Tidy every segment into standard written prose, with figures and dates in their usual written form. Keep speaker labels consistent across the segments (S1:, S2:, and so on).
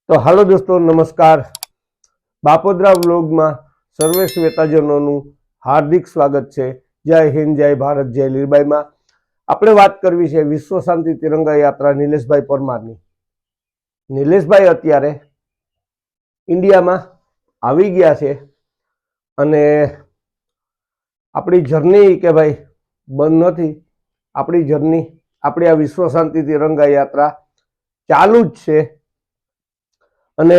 S1: તો હાલો દોસ્તો, નમસ્કાર. બાપોદરા વ્લોગમાં સર્વે શ્વેતાજનોનું હાર્દિક સ્વાગત છે. જય હિન્દ, જય ભારત, જય લીરબાઈમાં. આપણે વાત કરવી છે વિશ્વ શાંતિ તિરંગા યાત્રા નિલેશભાઈ પરમારની. નિલેશભાઈ અત્યારે ઇન્ડિયામાં આવી ગયા છે અને આપણી જર્ની કે ભાઈ બંધ નથી. આપણી જર્ની, આપણી આ વિશ્વ શાંતિ તિરંગા યાત્રા ચાલુ જ છે અને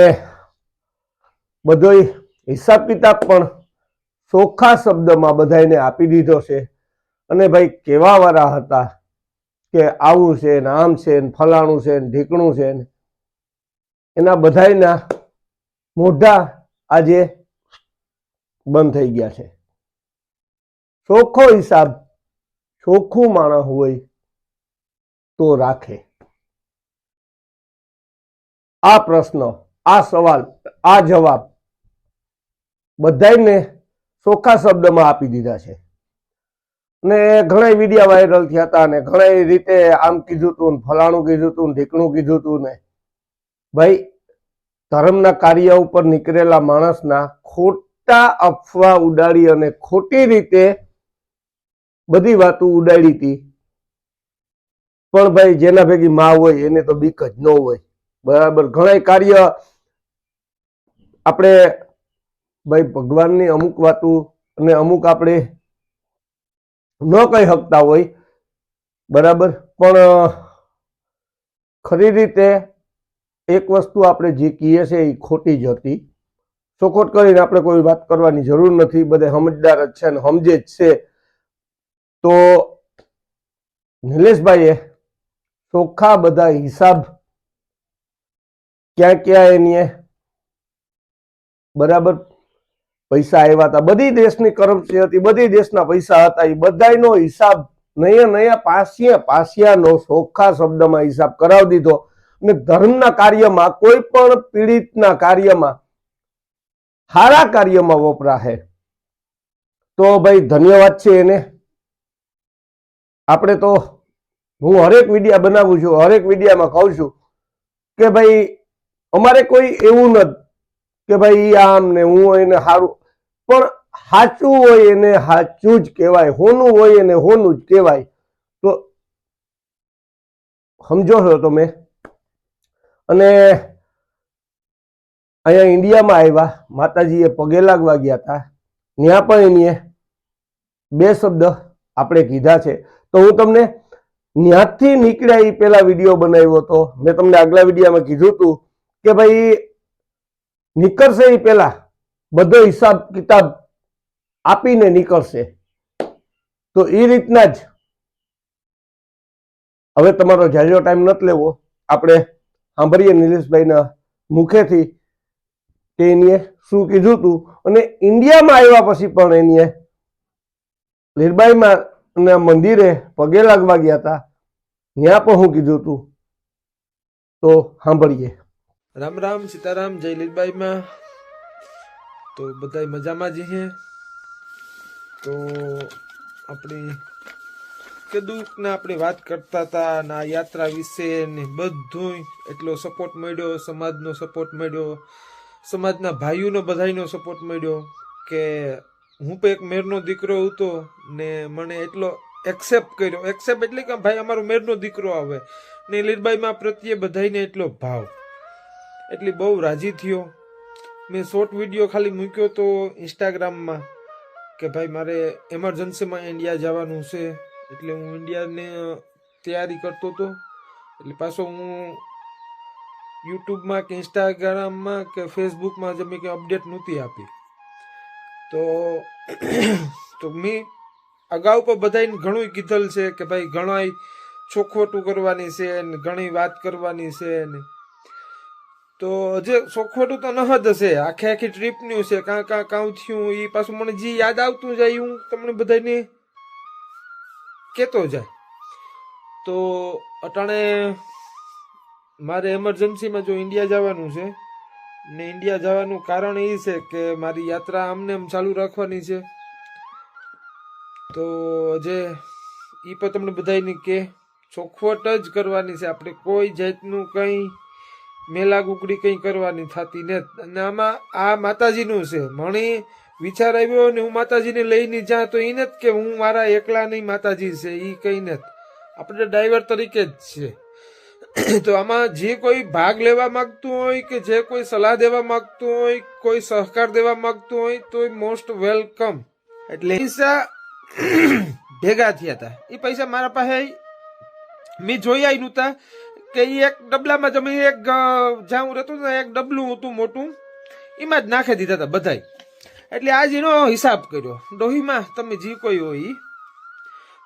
S1: બધો હિસાબ કિતાબ પણ ચોખ્ખા શબ્દમાં બધાને આપી દીધો છે. અને ભાઈ કેવા વાળા હતા કે આવું છે ને આમ છે ને ફલાણું છે ને ઢીકણું છે ને, એના બધાના મોઢા આજે બંધ થઈ ગયા છે. ચોખ્ખો હિસાબ ચોખ્ખું માણસ હોય તો રાખે. આ પ્રશ્ન, આ સવાલ, આ જવાબ બધાને ચોખ્ખા શબ્દમાં આપી દીધા છે. ને ઘણા વિડીયો વાયરલ થયા હતા ને ઘણા રીતે આમ કીધું તું ને ફલાણું કીધું તું ને ઢીકણું કીધું તું ને. ભાઈ, ધર્મના કાર્ય ઉપર નીકળેલા માણસના ખોટા અફવા ઉડાડી અને ખોટી રીતે બધી વાતો ઉડાડી હતી. પણ ભાઈ, જેના ભેગી માં હોય એને તો બીક જ ન હોય. બરાબર. ઘણા કાર્ય આપણે ભાઈ ભગવાનની અમુક વાતો અને અમુક આપણે ન કહી શકતા હોય. બરાબર. પણ ખરી રીતે એક વસ્તુ આપણે જે કહીએ છીએ એ ખોટી જ હતી. ચોખોટ કરીને આપણે કોઈ વાત કરવાની જરૂર નથી. બધે સમજદાર જ છે ને સમજે જ છે. તો નિલેશભાઈએ ચોખ્ખા બધા હિસાબ ક્યાં ક્યાં એની બરાબર પૈસા આવ્યા હતા, બધી દેશની કરન્સી હતી, બધી દેશના પૈસા હતા, એ બધાનો હિસાબ નયા પાસિયાનો ચોખ્ખા શબ્દમાં હિસાબ કરાવી દીધો. અને ધર્મના કાર્યમાં, કોઈ પણ પીડિતના કાર્યમાં, સારા કાર્યમાં વપરાશે તો ભાઈ ધન્યવાદ છે એને. આપણે તો, હું હરેક વિડીયા બનાવું છું, હરેક વિડીયામાં કહું છું કે ભાઈ અમારે કોઈ એવું નથી કે ભાઈ આમ ને હું એને સારું, પણ સાચું હોય એને સાચું જ કહેવાય, હોનું હોય એને હોનું જ કહેવાય. તો સમજો છો તમે. અને અહીંયા ઇન્ડિયામાં આવ્યા, માતાજીએ પગે લાગવા ગયા હતા, ત્યાં પણ એને બે શબ્દ આપણે કીધા છે. તો હું તમને ત્યાંથી નીકળ્યા એ પેલા વિડીયો બનાવ્યો હતો. મેં તમને આગલા વિડીયોમાં કીધું હતું કે ભાઈ નીકળશે એ પેલા બધો હિસાબ કિતાબ આપીને નીકળશે. તો એ રીતના જ હવે તમારો જાજો ટાઈમ નથી લેવો. આપણે સાંભળીએ નિલેશભાઈના મુખેથી કે એને શું કીધું હતું. અને ઇન્ડિયામાં આવ્યા પછી પણ એને લીરબાઈમાં મંદિરે પગે લાગવા ગયા હતા, ત્યાં પણ હું કીધું હતું. તો સાંભળીએ.
S2: રામ રામ, સીતારામ, જય લીરબાઈમાં. તો બધા મજામાં જ છે. તો આપણી કીધું આપણે વાત કરતા હતા અને આ યાત્રા વિશે ને બધું એટલો સપોર્ટ મળ્યો, સમાજનો સપોર્ટ મળ્યો, સમાજના ભાઈઓનો બધાનો સપોર્ટ મળ્યો કે હું પણ એક મેરનો દીકરો હતો ને મને એટલો એક્સેપ્ટ કર્યો. એક્સેપ્ટ એટલે કે ભાઈ અમારો મેરનો દીકરો આવે ને લીરબાઈમાં પ્રત્યે બધાને એટલો ભાવ, એટલે બહુ રાજી થયો. મેં શોર્ટ વિડીયો ખાલી મૂક્યો તો ઇન્સ્ટાગ્રામમાં કે ભાઈ મારે એમરજન્સીમાં ઇન્ડિયા જવાનું છે, એટલે હું ઇન્ડિયાને તૈયારી કરતો હતો. એટલે પાછો હું યુટ્યુબમાં કે ઇન્સ્ટાગ્રામમાં કે ફેસબુકમાં જે મેં કંઈ અપડેટ નહોતી આપી. તો મેં અગાઉ પણ બધાને ઘણું કીધેલ છે કે ભાઈ ઘણા ચોખવટું કરવાની છે ને ઘણી વાત કરવાની છે ને. તો જે ચોખવટું તો ન જ હશે, આખી આખી ટ્રીપનું છે, કાં થયું એ પાછું મને જે યાદ આવતું જાય હું તમને બધાને કહેતો જાય. તો અટાણે મારે એમરજન્સીમાં જો ઇન્ડિયા જવાનું છે ને ઇન્ડિયા જવાનું કારણ એ છે કે મારી યાત્રા આમને આમ ચાલુ રાખવાની છે. તો જે એ પણ તમને બધાને કે ચોખવટ જ કરવાની છે. આપણે કોઈ જાતનું કંઈ મેલા કુકડી કઈ કરવાની થતી ને. અને આમાં આ માતાજીનું છે. મને વિચાર આવ્યો ને હું માતાજીને લઈને જા તો એને જ કે હું મારા એકલા નહીં માતાજી છે એ કઈ ને આપણે ડ્રાઈવર તરીકે જ છે. તો આમાં જે કોઈ ભાગ લેવા માંગતું હોય કે જે કોઈ સલાહ દેવા માંગતું હોય, કોઈ સહકાર દેવા માંગતું હોય તો મોસ્ટ વેલકમ. એટલે પૈસા ભેગા થયા હતા. એ પૈસા મારા પાસે મેં જોયા નહોતા કે એક ડબલામાં તમે એક જ્યાં હું રહેતો ને એક ડબલું હતું મોટું એમાં જ નાખી દીધા હતા બધાય. એટલે આજ એનો હિસાબ કર્યો ડોહીમાં તમે જે કોઈ હોય ઈ.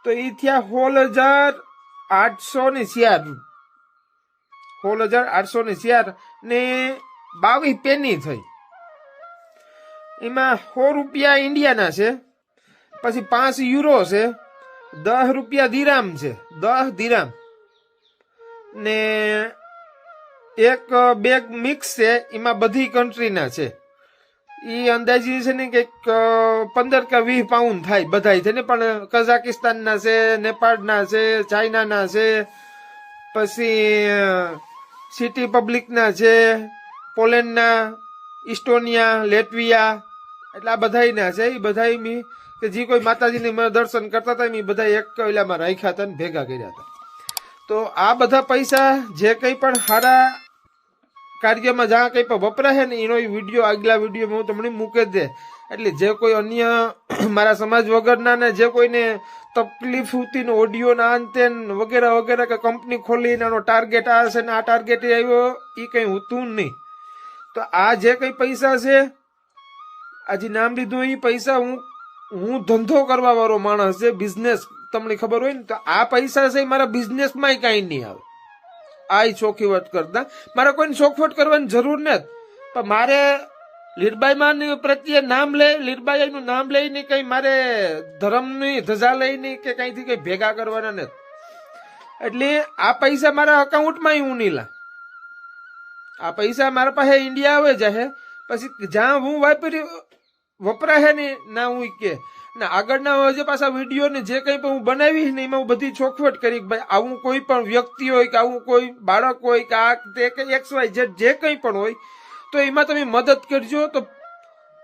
S2: તો એ થયા 16,804 16,804 ને 22 પેની થઈ. એમાં 100 રૂપિયા ઇન્ડિયાના છે, પછી 5 યુરો છે, 10 રૂપિયા દિરામ છે, 10 દિરામ ને એક બેગ મિક્સ છે એમાં બધી કન્ટ્રીના છે. એ અંદાજી છે ને કંઈક 15 કે 20 પાઉન્ડ થાય બધા છે ને. પણ કઝાકિસ્તાનના છે, નેપાળના છે, ચાઇનાના છે, પછી સિટી રિપબ્લિકના છે, પોલેન્ડના, ઇસ્ટોનિયા, લેટવિયા, એટલે આ બધાયના છે. એ બધા મી કે જે કોઈ માતાજીને દર્શન કરતા હતા એ બધા એક કૈલામાં રાખ્યા હતા ને ભેગા કર્યા હતા. તો આ બધા પૈસા જે કંઈ પણ સારા કાર્યમાં જ્યાં કંઈ પણ વપરાશે ને એનો વિડીયો આગલા વિડીયોમાં હું તમને મૂકી દે. એટલે જે કોઈ અન્ય મારા સમાજ વગરના ને જે કોઈને તકલીફ હોતી ને ઓડિયો ના અંતે વગેરે વગેરે કે કંપની ખોલીને આનો ટાર્ગેટ આ છે ને આ ટાર્ગેટ આવ્યો એ કંઈ હોતું નહીં. તો આ જે કંઈ પૈસા છે આ જે નામ લીધું એ પૈસા હું ધંધો કરવા વાળો માણસ છે, બિઝનેસ તમને ખબર હોય ને. તો આ પૈસા છે મારા બિઝનેસમાં કાંઈ નહીં આવે. આ ચોખ્ખી વાત કરતા મારે કોઈને ચોખવટ કરવાની જરૂર નથી. પણ મારે લીરબાઈમાં પ્રત્યે નામ લે લીરબાઈનું નામ લઈને કઈ મારે ધર્મની ધજા લઈને કે કઈથી કઈ ભેગા કરવાના નથી. એટલે આ પૈસા મારા અકાઉન્ટમાં હું નહીં લા. આ પૈસા મારા પાસે ઇન્ડિયા આવે જાય પછી જ્યાં હું વાપરી વપરાય ને ના હું કે ને આગળના હજુ પાછા વિડીયો ને જે કંઈ પણ હું બનાવીશ ને એમાં હું બધી ચોખવટ કરી ભાઈ આવું કોઈ પણ વ્યક્તિ હોય કે આવું કોઈ બાળક હોય કે આ તે કે XY જે કંઈ પણ હોય તો એમાં તમે મદદ કરજો. તો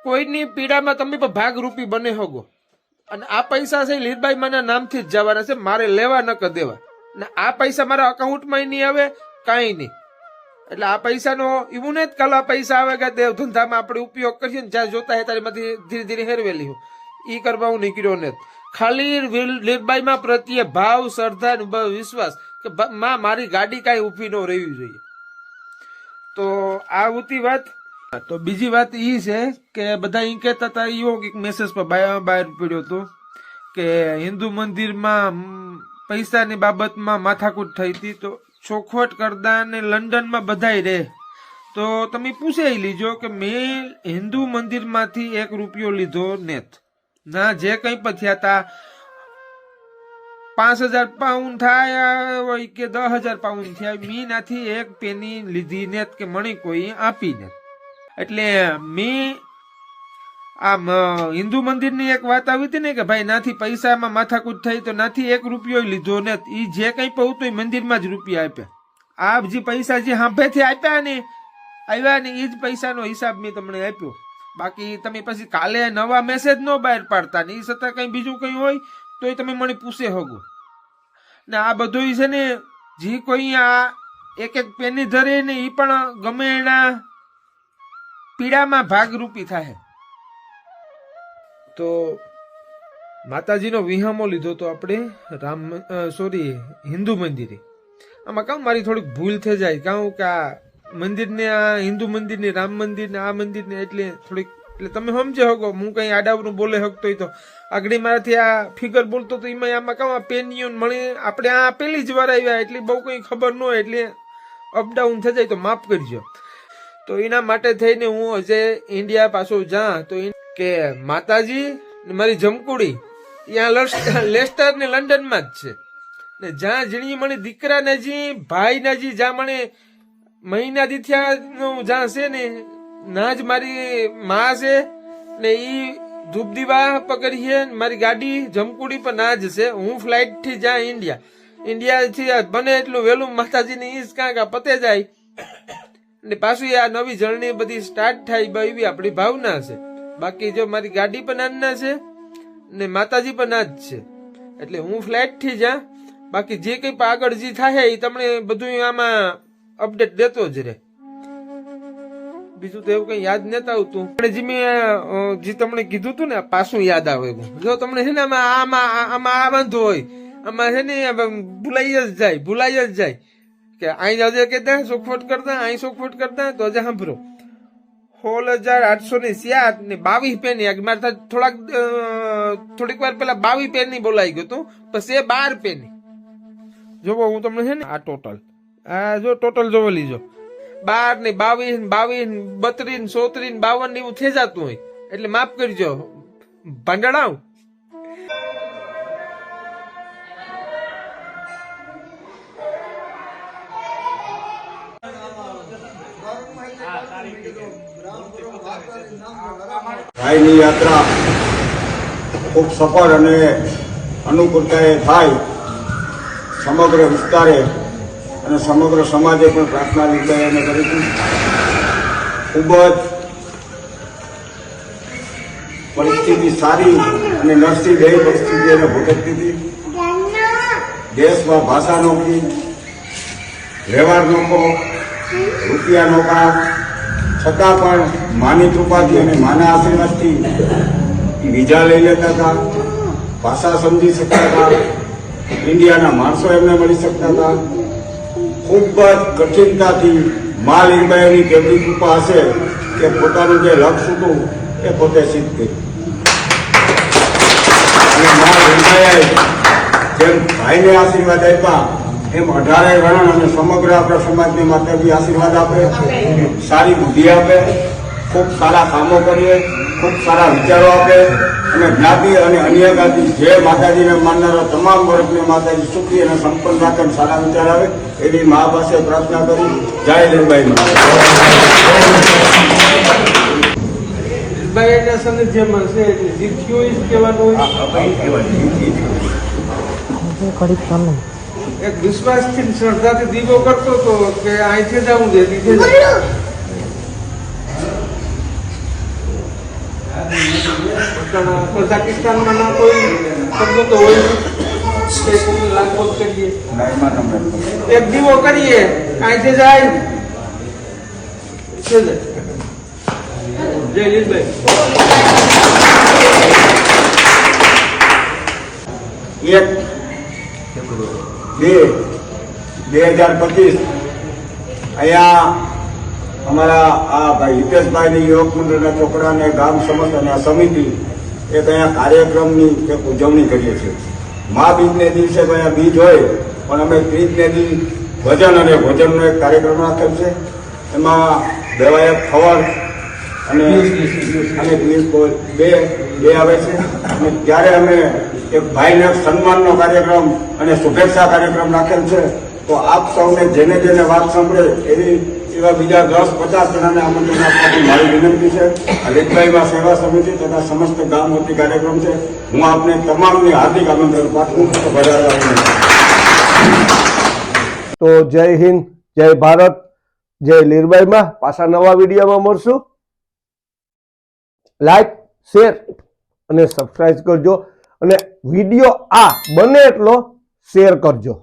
S2: કોઈની પીડામાં તમે પણ ભાગરૂપી બને હોગો. અને આ પૈસા છે લીરબાઈ માના નામથી જ જવાના છે, મારે લેવા ન કર દેવા. ને આ પૈસા મારા અકાઉન્ટમાં નહીં આવે કાંઈ નહીં. એટલે આ પૈસાનો એવું નહીં કલા પૈસા આવે કે દેવ ધંધામાં આપણે ઉપયોગ કરીએ ને જ્યાં જોતા હે તારીમાંથી ધીરે ધીરે હેરવેલી હોય એ કરવા હું નીકળ્યો નથી. ખાલી લીરબાઈમાં પ્રત્યે ભાવ, શ્રદ્ધા, વિશ્વાસ કે માં મારી ગાડી કાંઈ ઊભી ન રહેવી જોઈએ. તો આ ઉતી વાત. તો બીજી વાત એ છે કે બધા એ કહેતા હતા એવો કંઈક મેસેજ પર બહાર પડ્યો હતો કે હિન્દુ મંદિરમાં પૈસાની બાબતમાં માથાકૂટ થઈ હતી. તો ચોખવટ કરતા ને લંડનમાં બધાય રહે તો તમે પૂછાઈ લીજો કે મેં હિન્દુ મંદિરમાંથી 1 રૂપિયો લીધો નેત ના. જે કંઈ પણ થયા હતા 5,000 પાઉન્ડ થાય હોય કે 10,000 પાઉન્ડ થયા મેં નાથી 1 પેની લીધી નેત કે મને કોઈ આપી ને. એટલે મેં આમ હિન્દુ મંદિરની એક વાત આવી હતી ને કે ભાઈ નાથી પૈસામાં માથાકૂટ થઈ તો નાથી 1 રૂપિયો લીધો ને એ જે કંઈ પણ હતું એ મંદિરમાં જ રૂપિયા આપ્યા. આ જે પૈસા જે હાંભેથી આપ્યા ને આવ્યા ને એ જ પૈસાનો હિસાબ મેં તમને આપ્યો. બાકી તમે પછી કાલે નવા મેસેજ ન બહાર પાડતા ને એ છતાં કંઈ બીજું કંઈ હોય તો એ તમે મને પૂછે હોગો. ને આ બધું છે ને જે કોઈ આ એક પેની ધરે ને એ પણ ગમે એના પીડામાં ભાગરૂપી થાય. તો માતાજીનો વિહામો લીધો તો આપણે હિન્દુ મંદિરે. આમાં કામ મારી થોડીક ભૂલ થઈ જાય કાં કે આ મંદિરને આ હિન્દુ મંદિરની રામ મંદિરને આ મંદિરને એટલે થોડીક એટલે તમે સમજે હકો હું કઈ આડાવરું બોલે શકતો હોય તો આગળ મારાથી આ ફિગર બોલતો તો એમાં આમાં કામ પેનિયન મળે આપણે આ પેલી જ વાર આવ્યા એટલે બહુ કઈ ખબર ન હોય એટલે અપડાઉન થઈ જાય તો માફ કરજો. તો એના માટે થઈને હું હજે ઇન્ડિયા પાછો જા તો કે માતાજી મારી જમકુડી ત્યાં લેસ્ટર ને લંડનમાં જ છે ને જ્યાં જીણી મને દીકરા નજી ભાઈ નજી જ્યાં મને મહિના દીથ્યા જ્યાં છે ને ના જ મારી માં છે ને ઈ ધૂપ દીવા પકડીએ મારી ગાડી જમકુડી પર ના જ છે. હું ફ્લાઇટ થી જ્યાં ઇન્ડિયા થી બને એટલું વહેલું માતાજીને ઈ જ કાંક પતે જાય અને પાછું આ નવી જર્ની બધી સ્ટાર્ટ થાય એવી આપણી ભાવના છે. બાકી જો મારી ગાડી પણ આજના છે ને માતાજી પણ આજ છે, એટલે હું ફ્લેટ થી જા. બાકી જે કઈ આગળ જે થાય એ તમને બધું આમાં અપડેટ દેતો જ રહે. બીજું તો એવું કઈ યાદ નતા આવતું. જે મેં જે તમને કીધું હતું ને પાછું યાદ આવે. જો તમને છે ને આમાં આ વાંધો હોય, આમાં છે ને ભૂલાઈ જ જાય કે અહીં આજે કહેતા ચોખવટ કરતા, અહીં ચોખવટ કરતા. તો આજે સાંભળો 16,807 ને 22 પેની મારે થોડીક વાર પેલા 22 પેની બોલાઈ ગયું હતું, પછી 12 પેની. જોવો હું તમને છે ને આ ટોટલ જો ટોટલ જોવો લીજો 12 ને 22 32 33 52 એવું થઈ જતું હોય, એટલે માફ કરજો ભાંડણાવ.
S3: ભાઈની યાત્રા ખૂબ સફળ અને અનુકૂળતાએ થાય, સમગ્ર વિસ્તારે અને સમગ્ર સમાજે પણ પ્રાર્થના લીધા કરી. ખૂબ જ પરિસ્થિતિ સારી અને નરસી બે પરિસ્થિતિ એને ભોગવતી હતી. દેશમાં ભાષા નોકી, વ્યવહાર નોકો, રૂપિયા નોકા, છતાં પણ માની કૃપાથી અને માના આશીર્વાદથી વિઝા લઈ લેતા હતા, ભાષા સમજી શકતા હતા, ઇન્ડિયાના માણસો એમને મળી શકતા હતા. ખૂબ જ કઠિનતાથી મા લીરબાઈની કેટલી કૃપા હશે કે પોતાનું જે લક્ષ્ય હતું એ પોતે સિદ્ધ કર્યું. અને મા લીરબાઈએ જેમ ભાઈને આશીર્વાદ આપ્યા એમ 18 ગણ અને સમગ્ર આપણા સમાજની માતાજી આશીર્વાદ આપે, સારી બુદ્ધિ આપે, ખૂબ સારા કામો કરીએ, ખૂબ સારા વિચારો આપે અને જ્ઞાતિ અને અન્ય જ્ઞાતિ જે માતાજીને માનનારા તમામ વર્ગને માતાજી સુખી અને સંપન્ન રાખે, સારા વિચાર આવે એવી મા પાસે પ્રાર્થના કરી. જય લીરબાઈ મા.
S2: લીરબાઈના સાનિધ્યમાં છે એટલે જીત્યું જ કહેવાનું હોય. એક વિશ્વાસથી શ્રદ્ધાથી દીવો કરતો હતો કે અહીંથી જવું છે કઝાકિસ્તાનમાં ના કોઈ શબ્દો તો હોય લાગવો કરીએ, એક દીવો કરીએ અહીંથી જાય છે. જય લીરબાઈ.
S3: 1/2/2025 અહીંયા અમારા આ ભાઈ હિતેશભાઈની યુવક મંડળના છોકરા અને ગામ સમસ્ત અને આ સમિતિ એક અહીંયા કાર્યક્રમની એક ઉજવણી કરીએ છીએ. મા બીજને દિવસે અહીંયા બીજ હોય પણ અમે ત્રીજને દી ભજન અને ભોજનનો એક કાર્યક્રમ રાખેલ છે. એમાં દેવાયત ખવડ અને બે આવે છે. અને ત્યારે અમે એક ભાઈને સન્માનનો કાર્યક્રમ અને શુભેચ્છા કાર્યક્રમ રાખેલ છે. તો આપ સૌને જેને જેને વાત સાંભળે એવા બીજા 10-50 જણાને આમંત્રણ આપવાની મારી વિનંતી છે. આ લીરબાઈમાં સેવા સમિતિ તથા સમસ્ત ગામ વતી કાર્યક્રમ છે. હું આપને તમામને હાર્દિક આમંત્રણ પાઠવું છું.
S1: તો જય હિન્દ, જય ભારત, જય લીરબાઈમાં. પાછા નવા વિડીયોમાં મળશું. લાઈક, શેર અને સબસ્ક્રાઇબ કરજો અને વિડીયો બને એટલો શેર કરજો.